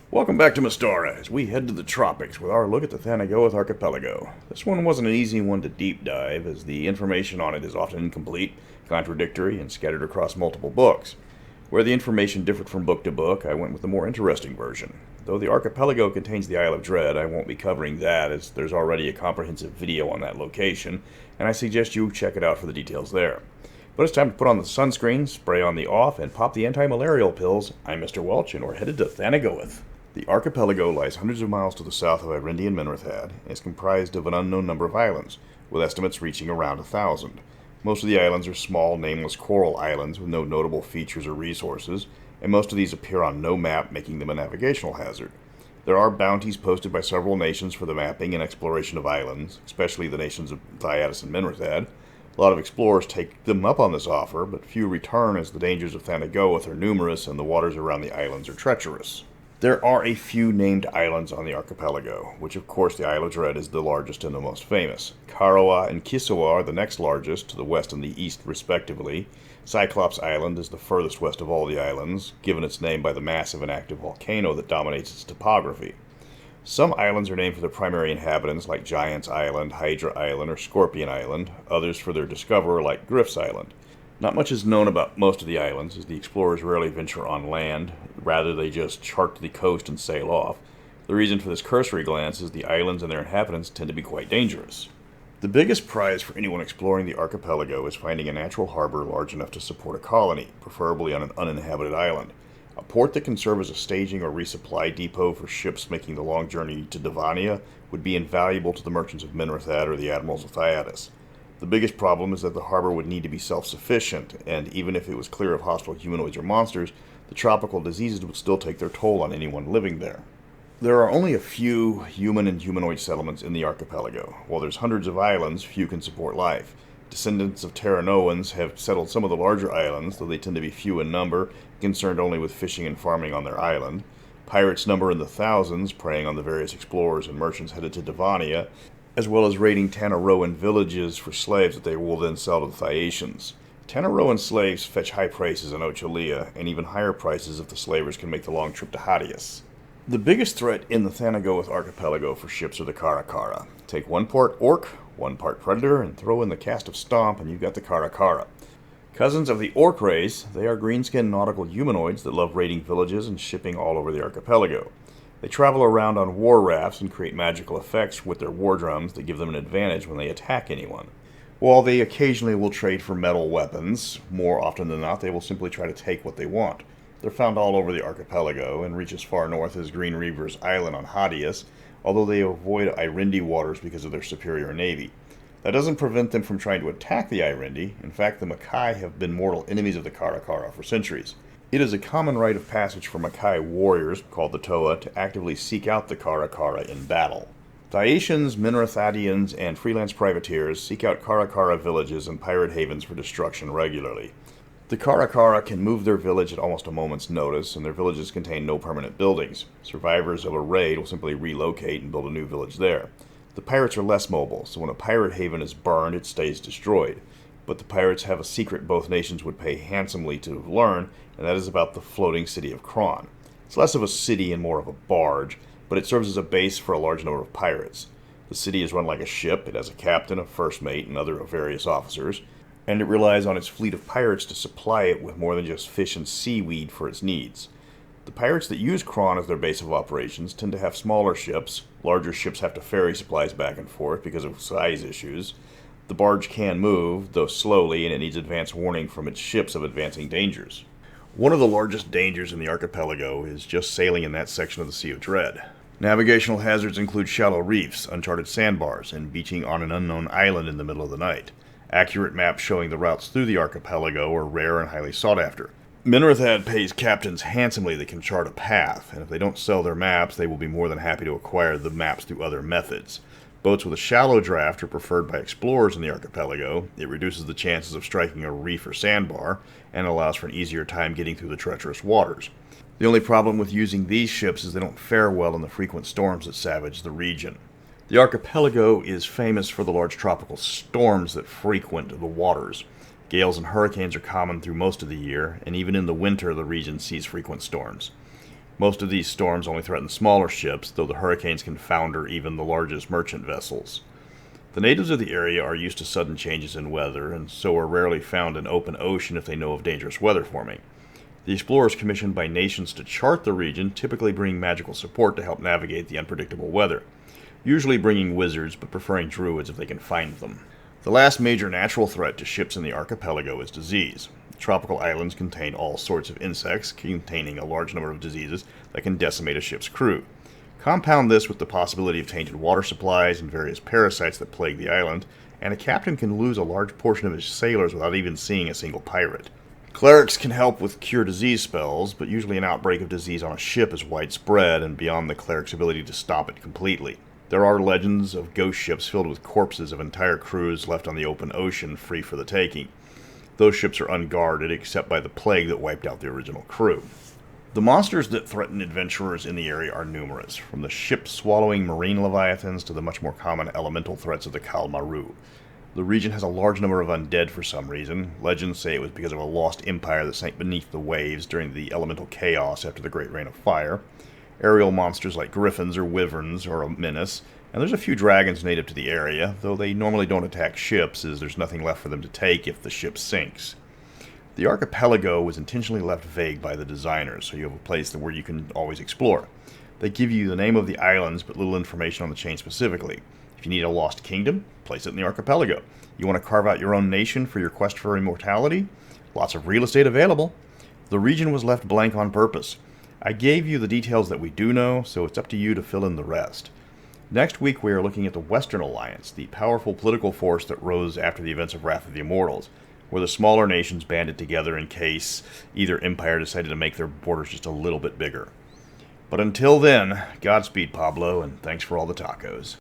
Welcome back to Mystara as we head to the tropics with our look at the Thanegioth Archipelago. This one wasn't an easy one to deep dive as the information on it is often incomplete, contradictory, and scattered across multiple books. Where the information differed from book to book, I went with the more interesting version. Though the archipelago contains the Isle of Dread, I won't be covering that as there's already a comprehensive video on that location, and I suggest you check it out for the details there. But it's time to put on the sunscreen, spray on the off, and pop the anti-malarial pills. I'm Mr. Welch, and we're headed to Thanegioth. The archipelago lies hundreds of miles to the south of Irendi and Minrithad, and is comprised of an unknown number of islands, with estimates reaching around 1,000. Most of the islands are small, nameless coral islands with no notable features or resources, and most of these appear on no map, making them a navigational hazard. There are bounties posted by several nations for the mapping and exploration of islands, especially the nations of Thanegioth and Minrithad. A lot of explorers take them up on this offer, but few return as the dangers of Thanegioth are numerous and the waters around the islands are treacherous. There are a few named islands on the archipelago, which of course the Isle of Dread is the largest and the most famous. Karawa and Kisawa are the next largest, to the west and the east respectively. Cyclops Island is the furthest west of all the islands, given its name by the massive and active volcano that dominates its topography. Some islands are named for their primary inhabitants, like Giant's Island, Hydra Island, or Scorpion Island, others for their discoverer, like Griff's Island. Not much is known about most of the islands, as the explorers rarely venture on land. Rather, they just chart the coast and sail off. The reason for this cursory glance is the islands and their inhabitants tend to be quite dangerous. The biggest prize for anyone exploring the archipelago is finding a natural harbor large enough to support a colony, preferably on an uninhabited island. A port that can serve as a staging or resupply depot for ships making the long journey to Divania would be invaluable to the merchants of Minrithad or the admirals of Thanegioth. The biggest problem is that the harbor would need to be self-sufficient, and even if it was clear of hostile humanoids or monsters, the tropical diseases would still take their toll on anyone living there. There are only a few human and humanoid settlements in the archipelago. While there's hundreds of islands, few can support life. Descendants of Terranoans have settled some of the larger islands, though they tend to be few in number, concerned only with fishing and farming on their island. Pirates number in the thousands, preying on the various explorers and merchants headed to Divania, as well as raiding Tanaroan villages for slaves that they will then sell to the Thaetians. Tanaroan slaves fetch high prices in Ochalia, and even higher prices if the slavers can make the long trip to Hadius. The biggest threat in the Thanegioth archipelago for ships are the Karakara. Take one part orc, one part predator, and throw in the cast of Stomp, and you've got the Karakara. Cousins of the orc race, they are green-skinned nautical humanoids that love raiding villages and shipping all over the archipelago. They travel around on war rafts and create magical effects with their war drums that give them an advantage when they attack anyone. While they occasionally will trade for metal weapons, more often than not they will simply try to take what they want. They're found all over the archipelago and reach as far north as Green Reaver's Island on Hadius, although they avoid Irendi waters because of their superior navy. That doesn't prevent them from trying to attack the Irendi. In fact, the Makai have been mortal enemies of the Karakara for centuries. It is a common rite of passage for Makai warriors, called the Toa, to actively seek out the Karakara in battle. Thaetians, Minrithadians, and freelance privateers seek out Karakara villages and pirate havens for destruction regularly. The Karakara can move their village at almost a moment's notice, and their villages contain no permanent buildings. Survivors of a raid will simply relocate and build a new village there. The pirates are less mobile, so when a pirate haven is burned, it stays destroyed. But the pirates have a secret both nations would pay handsomely to learn, and that is about the floating city of Cron. It's less of a city and more of a barge, but it serves as a base for a large number of pirates. The city is run like a ship. It has a captain, a first mate, and other various officers, and it relies on its fleet of pirates to supply it with more than just fish and seaweed for its needs. The pirates that use Cron as their base of operations tend to have smaller ships. Larger ships have to ferry supplies back and forth because of size issues. The barge can move, though slowly, and it needs advance warning from its ships of advancing dangers. One of the largest dangers in the archipelago is just sailing in that section of the Sea of Dread. Navigational hazards include shallow reefs, uncharted sandbars, and beaching on an unknown island in the middle of the night. Accurate maps showing the routes through the archipelago are rare and highly sought after. Minrithad pays captains handsomely that can chart a path, and if they don't sell their maps, they will be more than happy to acquire the maps through other methods. Boats with a shallow draft are preferred by explorers in the archipelago. It reduces the chances of striking a reef or sandbar, and allows for an easier time getting through the treacherous waters. The only problem with using these ships is they don't fare well in the frequent storms that savage the region. The archipelago is famous for the large tropical storms that frequent the waters. Gales and hurricanes are common through most of the year, and even in the winter the region sees frequent storms. Most of these storms only threaten smaller ships, though the hurricanes can founder even the largest merchant vessels. The natives of the area are used to sudden changes in weather, and so are rarely found in open ocean if they know of dangerous weather forming. The explorers commissioned by nations to chart the region typically bring magical support to help navigate the unpredictable weather, usually bringing wizards, but preferring druids if they can find them. The last major natural threat to ships in the archipelago is disease. The tropical islands contain all sorts of insects, containing a large number of diseases that can decimate a ship's crew. Compound this with the possibility of tainted water supplies and various parasites that plague the island, and a captain can lose a large portion of his sailors without even seeing a single pirate. Clerics can help with cure disease spells, but usually an outbreak of disease on a ship is widespread and beyond the cleric's ability to stop it completely. There are legends of ghost ships filled with corpses of entire crews left on the open ocean free for the taking. Those ships are unguarded except by the plague that wiped out the original crew. The monsters that threaten adventurers in the area are numerous, from the ship-swallowing marine leviathans to the much more common elemental threats of the Kalmaru. The region has a large number of undead for some reason. Legends say it was because of a lost empire that sank beneath the waves during the elemental chaos after the Great Rain of Fire. Aerial monsters like griffins or wyverns are a menace, and there's a few dragons native to the area, though they normally don't attack ships as there's nothing left for them to take if the ship sinks. The archipelago was intentionally left vague by the designers, so you have a place where you can always explore. They give you the name of the islands, but little information on the chain specifically. If you need a lost kingdom, place it in the archipelago. You want to carve out your own nation for your quest for immortality? Lots of real estate available. The region was left blank on purpose. I gave you the details that we do know, so it's up to you to fill in the rest. Next week we are looking at the Western Alliance, the powerful political force that rose after the events of Wrath of the Immortals, where the smaller nations banded together in case either empire decided to make their borders just a little bit bigger. But until then, Godspeed, Pablo, and thanks for all the tacos.